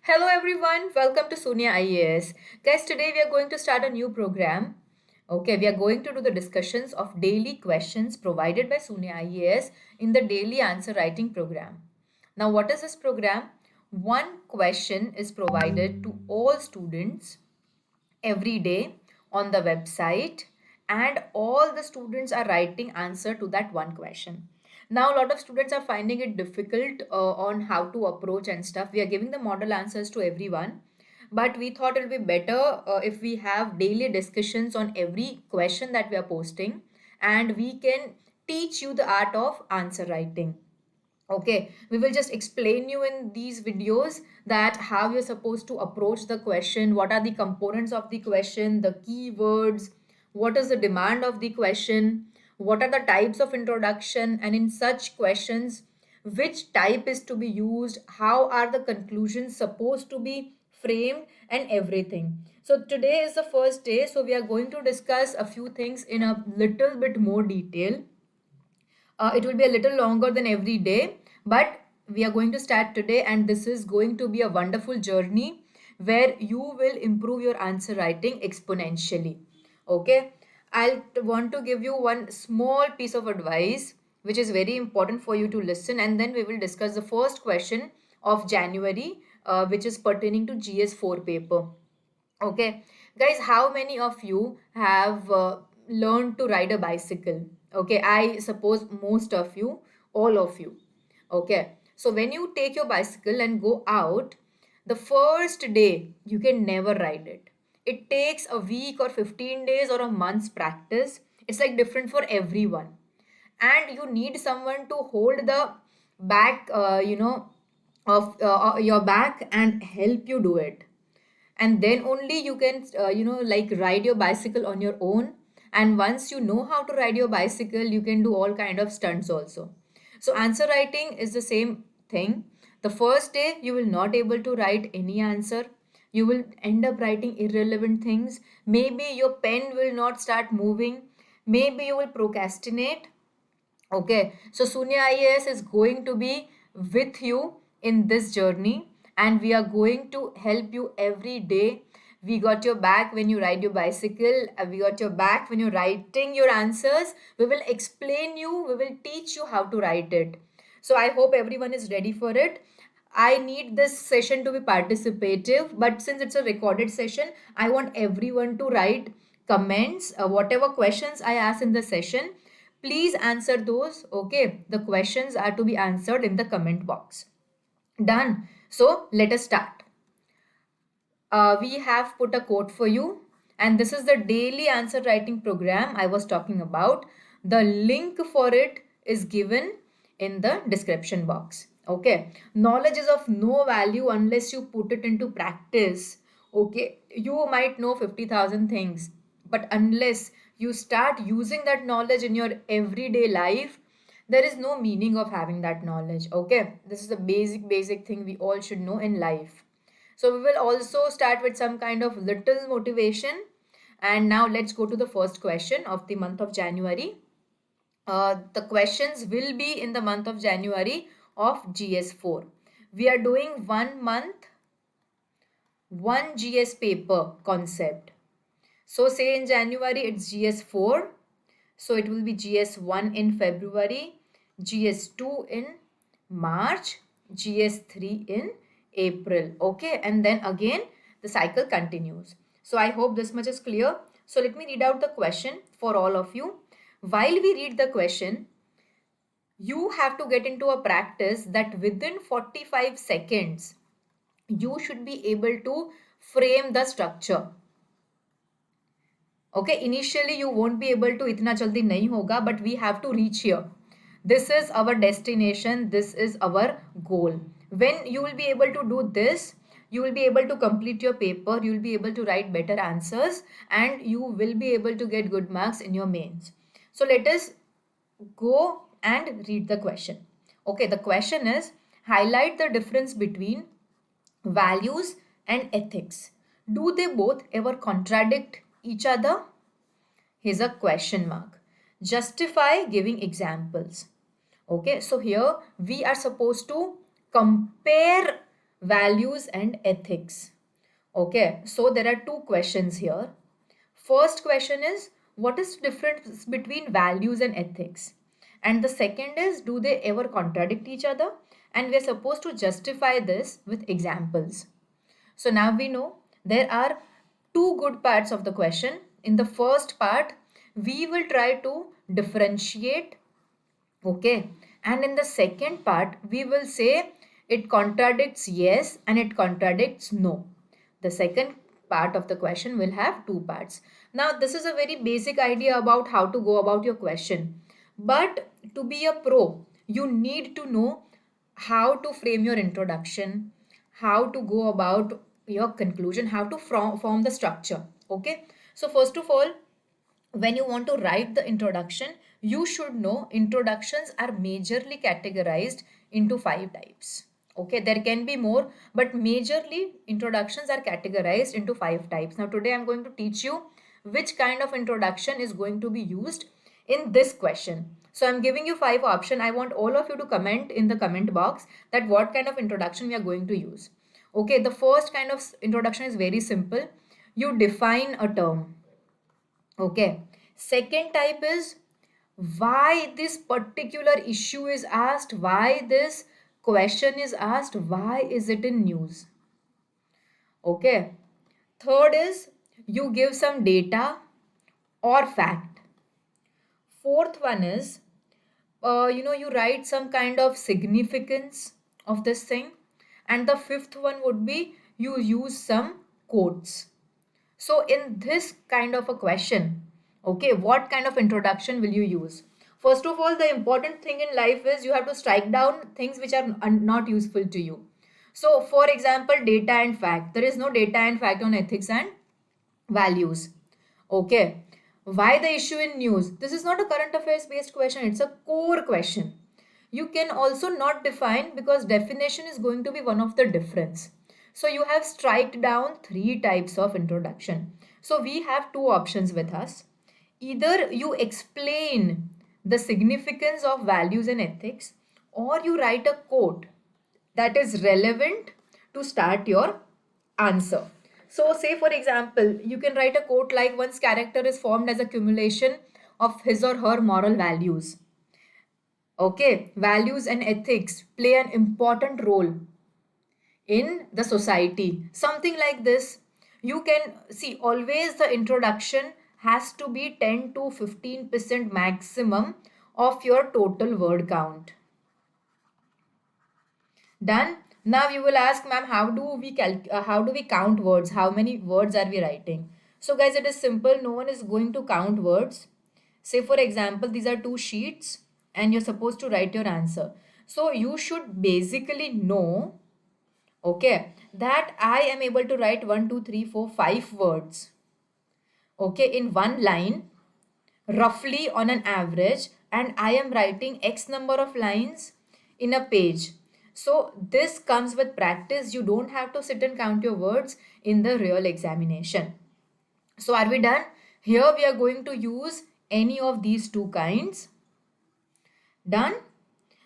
Hello everyone, welcome to Sunya IAS. Guys, today we are going to start a new program. Okay, we are going to do the discussions of daily questions provided by Sunya IAS in the daily answer writing program. Now, what is this program? One question is provided to all students every day on the website, and all the students are writing answer to that one question. Now a lot of students are finding it difficult on how to approach and stuff. We are giving the model answers to everyone, but we thought it will be better if we have daily discussions on every question that we are posting, and we can teach you the art of answer writing. Okay, we will just explain you in these videos that how you're supposed to approach the question, what are the components of the question, the keywords, what is the demand of the question, what are the types of introduction, and in such questions, which type is to be used, how are the conclusions supposed to be framed, and everything. So today is the first day, so we are going to discuss a few things in a little bit more detail. It will be a little longer than every day, but we are going to start today, and this is going to be a wonderful journey where you will improve your answer writing exponentially. Okay, want to give you one small piece of advice which is very important for you to listen, and then we will discuss the first question of January, which is pertaining to GS4 paper. Okay, guys, how many of you have learned to ride a bicycle? Okay, I suppose most of you, all of you. Okay, so when you take your bicycle and go out, the first day you can never ride it. It takes a week or 15 days or a month's practice. It's like different for everyone, and you need someone to hold the back, of your back and help you do it, and then only you can like ride your bicycle on your own. And once you know how to ride your bicycle, you can do all kind of stunts also. So answer writing is the same thing. The first day you will not able to write any answer. You will end up writing irrelevant things. Maybe your pen will not start moving. Maybe you will procrastinate. Okay, so Sunya IAS is going to be with you in this journey, and we are going to help you every day. We got your back when you ride your bicycle, we got your back when you're writing your answers. We will explain you, we will teach you how to write it. So I hope everyone is ready for it. I need this session to be participative, but since it's a recorded session, I want everyone to write comments, whatever questions I ask in the session. Please answer those. Okay, the questions are to be answered in the comment box. Done. So let us start. We have put a quote for you, and this is the daily answer writing program I was talking about. The link for it is given in the description box. Okay, knowledge is of no value unless you put it into practice. Okay, you might know 50,000 things, but unless you start using that knowledge in your everyday life, there is no meaning of having that knowledge. Okay, this is the basic thing we all should know in life. So we will also start with some kind of little motivation. And now let's go to the first question of the month of January. The questions will be in the month of January of GS4. We are doing 1 month, one GS paper concept. So say in January it's GS4. So it will be GS1 in February, GS2 in March, GS3 in April. Okay, and then again the cycle continues. So I hope this much is clear. So let me read out the question for all of you. While we read the question, you have to get into a practice that within 45 seconds, you should be able to frame the structure. Okay, initially you won't be able to, itna jaldi nahi hoga, but we have to reach here. This is our destination, this is our goal. When you will be able to do this, you will be able to complete your paper, you will be able to write better answers, and you will be able to get good marks in your mains. So let us go and read the question. Okay, the question is, highlight the difference between values and ethics. Do they both ever contradict each other? Here's a question mark. Justify giving examples. Okay, so here we are supposed to compare values and ethics. Okay, so there are two questions here. First question is, what is the difference between values and ethics? And the second is, do they ever contradict each other? And we are supposed to justify this with examples. So now we know there are two good parts of the question. In the first part, we will try to differentiate. Okay. And in the second part, we will say it contradicts yes and it contradicts no. The second part of the question will have two parts. Now, this is a very basic idea about how to go about your question. But to be a pro, you need to know how to frame your introduction, how to go about your conclusion, how to form the structure. Okay. So, first of all, when you want to write the introduction, you should know introductions are majorly categorized into five types. Okay, there can be more, but majorly introductions are categorized into five types. Now, today I'm going to teach you which kind of introduction is going to be used in this question. So, I'm giving you five options. I want all of you to comment in the comment box that what kind of introduction we are going to use. Okay, the first kind of introduction is very simple. You define a term. Okay. Second type is why this particular issue is asked, why this question is asked, why is it in news? Okay. Third is you give some data or fact. Fourth one is you write some kind of significance of this thing. And the fifth one would be you use some quotes. So in this kind of a question, okay, what kind of introduction will you use? First of all, the important thing in life is you have to strike down things which are not useful to you. So for example, data and fact. There is no data and fact on ethics and values. Okay. Why the issue in news? This is not a current affairs based question. It's a core question. You can also not define because definition is going to be one of the difference. So you have strike down three types of introduction. So we have two options with us. Either you explain the significance of values and ethics, or you write a quote that is relevant to start your answer. So, say for example, you can write a quote like one's character is formed as a accumulation of his or her moral values. Okay, values and ethics play an important role in the society. Something like this. You can see always the introduction has to be 10 to 15% maximum of your total word count. Done. Now you will ask, ma'am, how do we count words? How many words are we writing? So guys, it is simple. No one is going to count words. Say for example, these are two sheets and you're supposed to write your answer. So you should basically know, okay, that I am able to write 1, 2, 3, 4, 5 words. Okay, in one line, roughly on an average, and I am writing X number of lines in a page. So this comes with practice. You don't have to sit and count your words in the real examination. So are we done? Here we are going to use any of these two kinds. Done?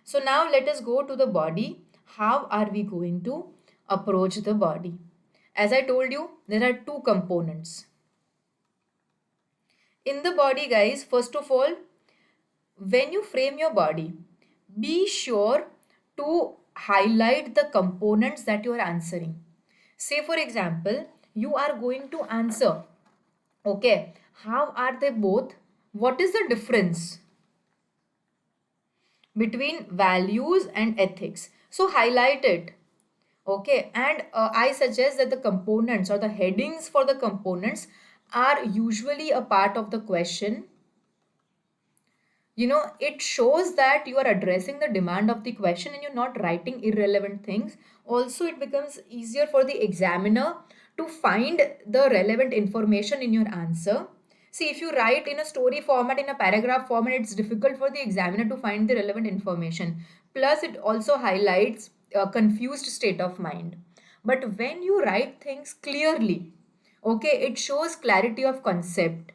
So now let us go to the body. How are we going to approach the body? As I told you, there are two components. In the body, guys, first of all, when you frame your body, be sure to highlight the components that you are answering. Say, for example, you are going to answer, okay, how are they both? What is the difference between values and ethics? So, highlight it. Okay, and I suggest that the components or the headings for the components are usually a part of the question. It shows that you are addressing the demand of the question and you're not writing irrelevant things. Also, it becomes easier for the examiner to find the relevant information in your answer. See, if you write in a story format, in a paragraph format, it's difficult for the examiner to find the relevant information. Plus, it also highlights a confused state of mind. But when you write things clearly, okay, it shows clarity of concept,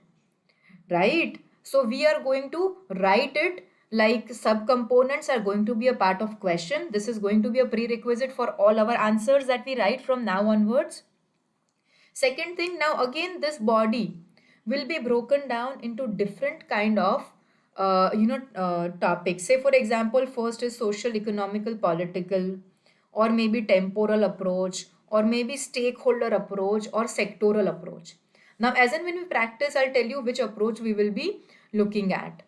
right? So we are going to write it like subcomponents are going to be a part of question. This is going to be a prerequisite for all our answers that we write from now onwards. Second thing, now again this body will be broken down into different kind of topics. Say for example, first is social, economical, political, or maybe temporal approach, or maybe stakeholder approach, or sectoral approach. Now as and when we practice, I'll tell you which approach we will be looking at.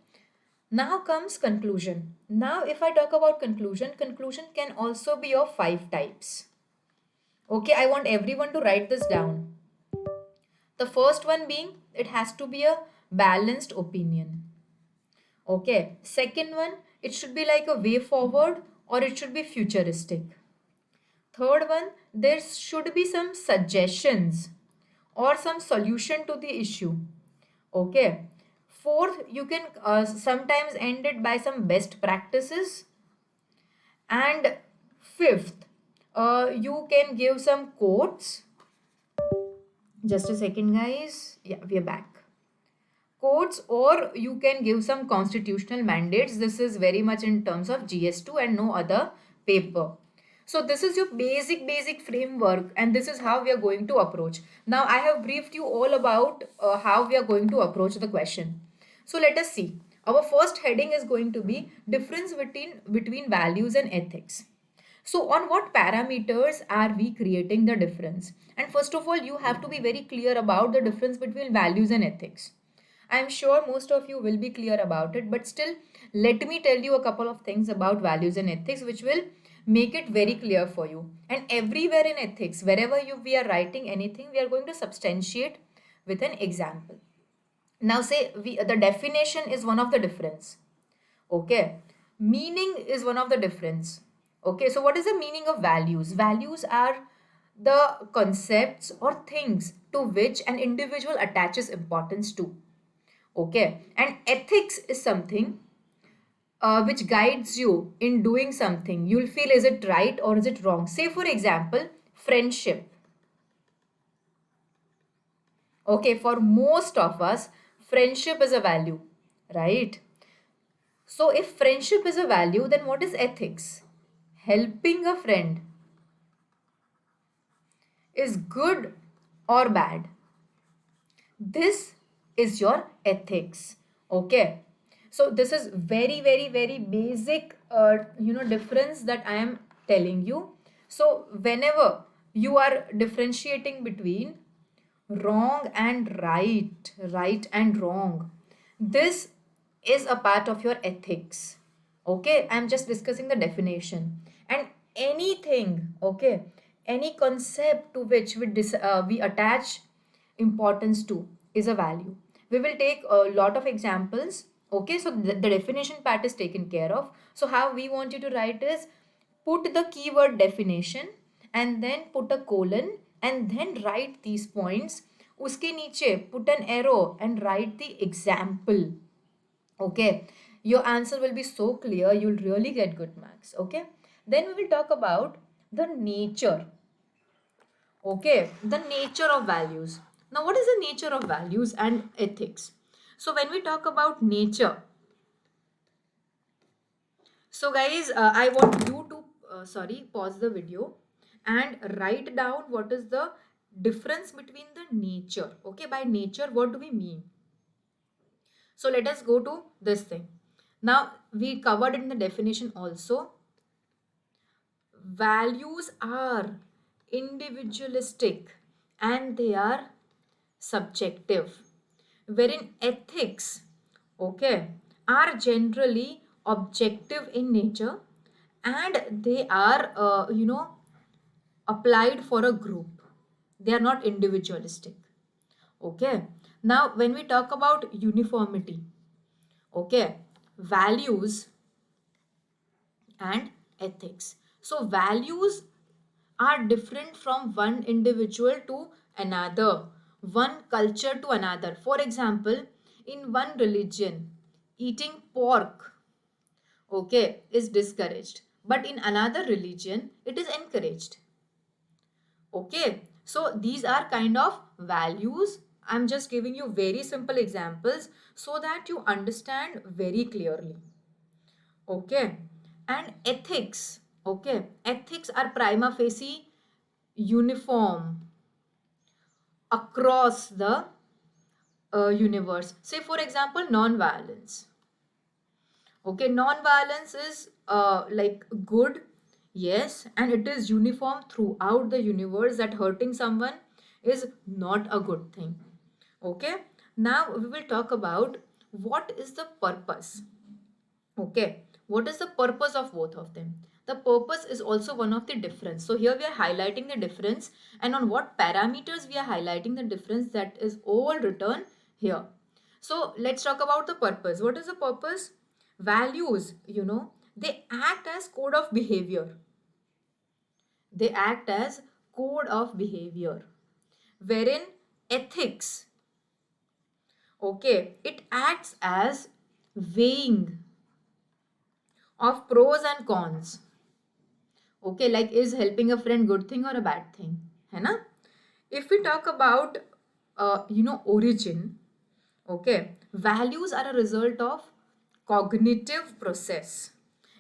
Now comes conclusion. Now if I talk about conclusion, conclusion can also be of 5 types. Okay, I want everyone to write this down. The first one being, it has to be a balanced opinion. Okay. Second one, it should be like a way forward or it should be futuristic. Third one, there should be some suggestions or some solution to the issue. Okay. Fourth, you can sometimes end it by some best practices. And fifth, you can give some quotes. Just a second, guys. Yeah, we are back. Quotes, or you can give some constitutional mandates. This is very much in terms of GS2 and no other paper. So this is your basic framework, and this is how we are going to approach. Now I have briefed you all about how we are going to approach the question. So let us see. Our first heading is going to be difference between values and ethics. So on what parameters are we creating the difference? And first of all, you have to be very clear about the difference between values and ethics. I'm sure most of you will be clear about it, but still, let me tell you a couple of things about values and ethics which will make it very clear for you. And everywhere in ethics, wherever we are writing anything, we are going to substantiate with an example. Now say the definition is one of the difference. Okay. Meaning is one of the difference. Okay. So what is the meaning of values? Values are the concepts or things to which an individual attaches importance to. Okay. And ethics is something which guides you in doing something. You'll feel, is it right or is it wrong? Say for example, friendship. Okay, for most of us, friendship is a value, right? So if friendship is a value, then what is ethics? Helping a friend is good or bad? This is your ethics. Okay. So this is very basic difference that I am telling you. So whenever you are differentiating between wrong and right and wrong, this is a part of your ethics. Okay, I'm just discussing the definition. And anything, okay, any concept to which we attach importance to is a value. We will take a lot of examples. Okay, so the definition part is taken care of. So how we want you to write is, put the keyword definition and then put a colon and then write these points. Uske niche put an arrow and write the example. Okay, your answer will be so clear, you'll really get good marks. Okay, then we will talk about the nature. Okay, the nature of values. Now, what is the nature of values and ethics? So, when we talk about nature, so guys, I want you to, pause the video and write down what is the difference between the nature. Okay, by nature, what do we mean? So, let us go to this thing. Now, we covered in the definition also. Values are individualistic and they are subjective, wherein ethics, okay, are generally objective in nature and they are applied for a group. They are not individualistic. Okay, now when we talk about uniformity, okay, values and ethics, so values are different from one individual to another, one culture to another. For example, in one religion, eating pork, okay, is discouraged, but in another religion, it is encouraged. Okay, so these are kind of values. I'm just giving you very simple examples so that you understand very clearly. Okay. And ethics. Okay. Ethics are prima facie uniform across the universe. Say, for example, non-violence. Okay, non-violence is like good, yes, and it is uniform throughout the universe that hurting someone is not a good thing. Okay, now we will talk about what is the purpose. Okay, what is the purpose of both of them? The purpose is also one of the difference. So here we are highlighting the difference, and on what parameters we are highlighting the difference, that is all written here. So let's talk about the purpose. What is the purpose? Values, they act as code of behavior. They act as code of behavior. Wherein ethics, okay, it acts as weighing of pros and cons. Okay, like, is helping a friend good thing or a bad thing, है ना? If we talk about origin, okay, values are a result of cognitive process,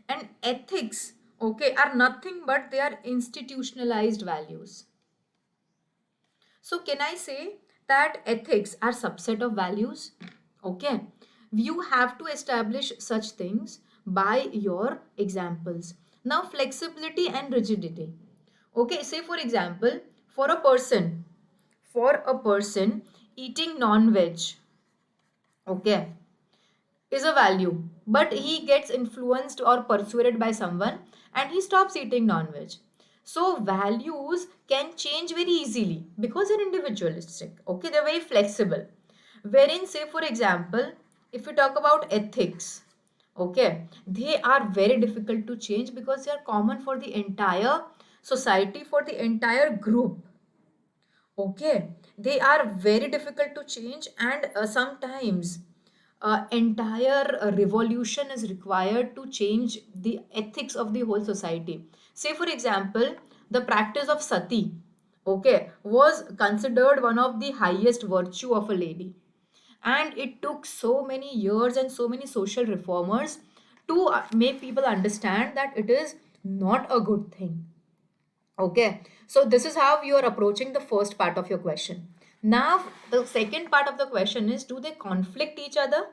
and ethics, okay, are nothing but they are institutionalized values. So can I say that ethics are subset of values? Okay. You have to establish such things by your examples. Now, flexibility and rigidity. Okay, say for example, for a person, for a person eating non-veg, okay, is a value, but he gets influenced or persuaded by someone and he stops eating non-veg. So values can change very easily because they're individualistic. Okay, they're very flexible. Wherein, say for example, if we talk about ethics, okay, they are very difficult to change because they are common for the entire society, for the entire group. Okay, they are very difficult to change, and sometimes entire revolution is required to change the ethics of the whole society. Say, for example, the practice of sati, okay, was considered one of the highest virtue of a lady, and it took so many years and so many social reformers to make people understand that it is not a good thing. Okay, so this is how you are approaching the first part of your question. Now, the second part of the question is, do they conflict each other?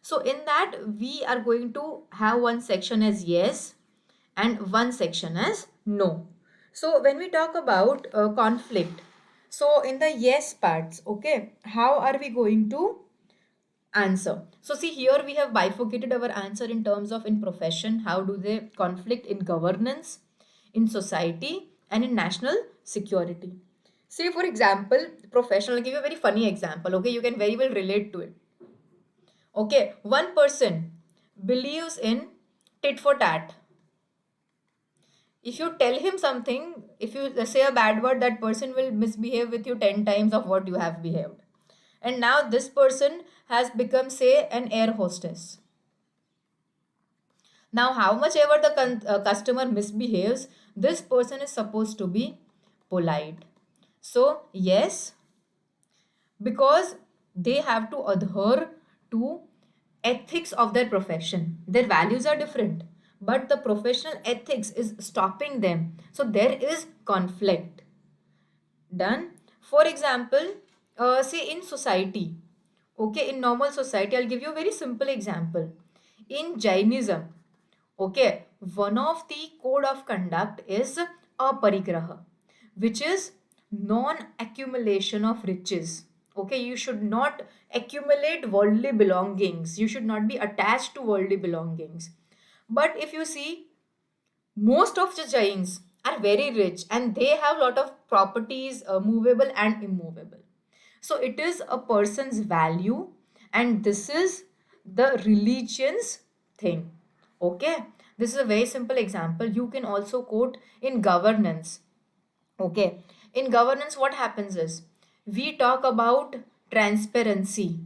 So, in that, we are going to have one section as yes and one section as no. So, when we talk about conflict, so in the yes parts, okay, how are we going to answer? So, see, here we have bifurcated our answer in terms of in profession, how do they conflict in governance, in society, and in national security. Say, for example, professional, I'll give you a very funny example, okay, you can very well relate to it. Okay, one person believes in tit for tat. If you tell him something, if you say a bad word, that person will misbehave with you 10 times of what you have behaved. And now this person has become, say, an air hostess. Now, how much ever the customer misbehaves, this person is supposed to be polite. So, yes, because they have to adhere to ethics of their profession. Their values are different, but the professional ethics is stopping them. So, there is conflict. Done. For example, say in society, okay, in normal society, I'll give you a very simple example. In Jainism, okay, one of the code of conduct is aparigraha, which is non-accumulation of riches. Okay, you should not accumulate worldly belongings. You should not be attached to worldly belongings. But if you see, most of the Jains are very rich and they have a lot of properties, movable and immovable. So it is a person's value, and this is the religion's thing. Okay, this is a very simple example. You can also quote in governance. Okay, in governance, what happens is we talk about transparency.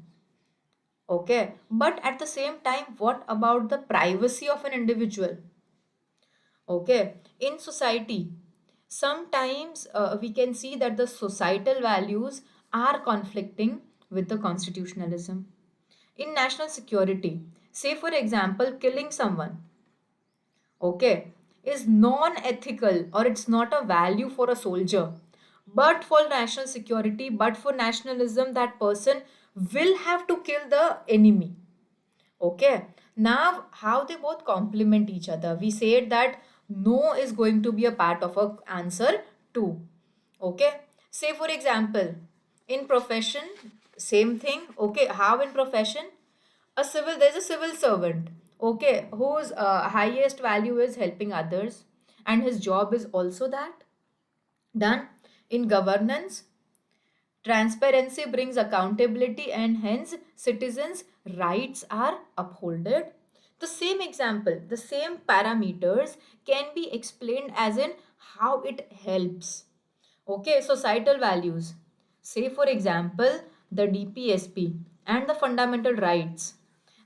Okay, but at the same time, what about the privacy of an individual? Okay, in society, sometimes we can see that the societal values are conflicting with the constitutionalism. In national security, say for example, killing someone. okay, is non-ethical or it's not a value for a soldier, but for national security, but for nationalism, that person will have to kill the enemy. Okay, now how they both complement each other. We said that no is going to be a part of a answer too. Okay, say for example, in profession, same thing. Okay, how in profession? There's a civil servant, okay, whose highest value is helping others, and his job is also that. Done. In governance, transparency brings accountability and hence citizens' rights are upholded. The same example, the same parameters can be explained as in how it helps. Okay, societal values. Say, for example, the DPSP and the fundamental rights.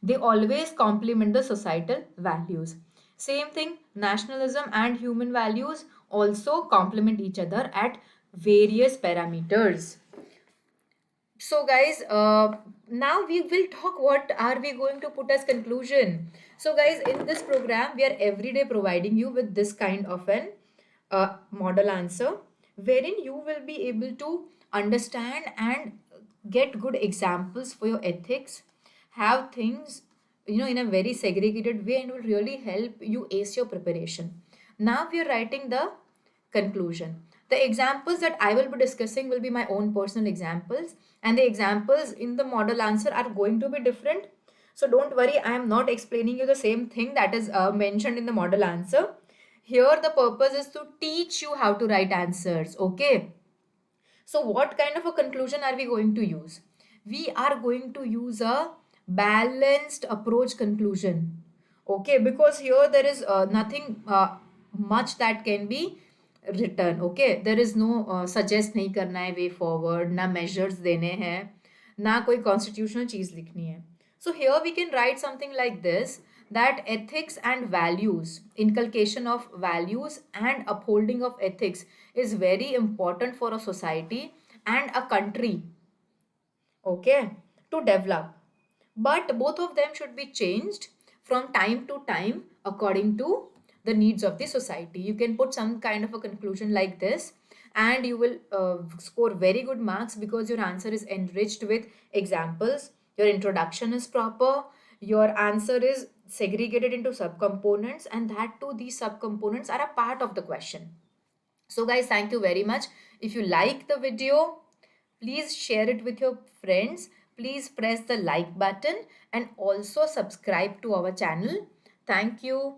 They always complement the societal values. Same thing, nationalism and human values also complement each other at various parameters. So, guys, now we will talk what are we going to put as conclusion. So, guys, in this program, we are every day providing you with this kind of an model answer, wherein you will be able to understand and get good examples for your ethics, have things, in a very segregated way, and will really help you ace your preparation. Now we are writing the conclusion. The examples that I will be discussing will be my own personal examples, and the examples in the model answer are going to be different. So don't worry, I am not explaining you the same thing that is mentioned in the model answer. Here, the purpose is to teach you how to write answers. Okay. So, what kind of a conclusion are we going to use? We are going to use a balanced approach conclusion. Okay, because here there is nothing much that can be written. Okay, there is no suggest नहीं करना है way forward, ना measures देने हैं, ना कोई constitutional चीज लिखनी है. So here we can write something like this, that ethics and values, inculcation of values and upholding of ethics is very important for a society and a country, okay, to develop. But both of them should be changed from time to time according to the needs of the society. You can put some kind of a conclusion like this, and you will score very good marks because your answer is enriched with examples, your introduction is proper, your answer is segregated into subcomponents, and that too, these subcomponents are a part of the question. So, guys, thank you very much. If you like the video, please share it with your friends. Please press the like button and also subscribe to our channel. Thank you.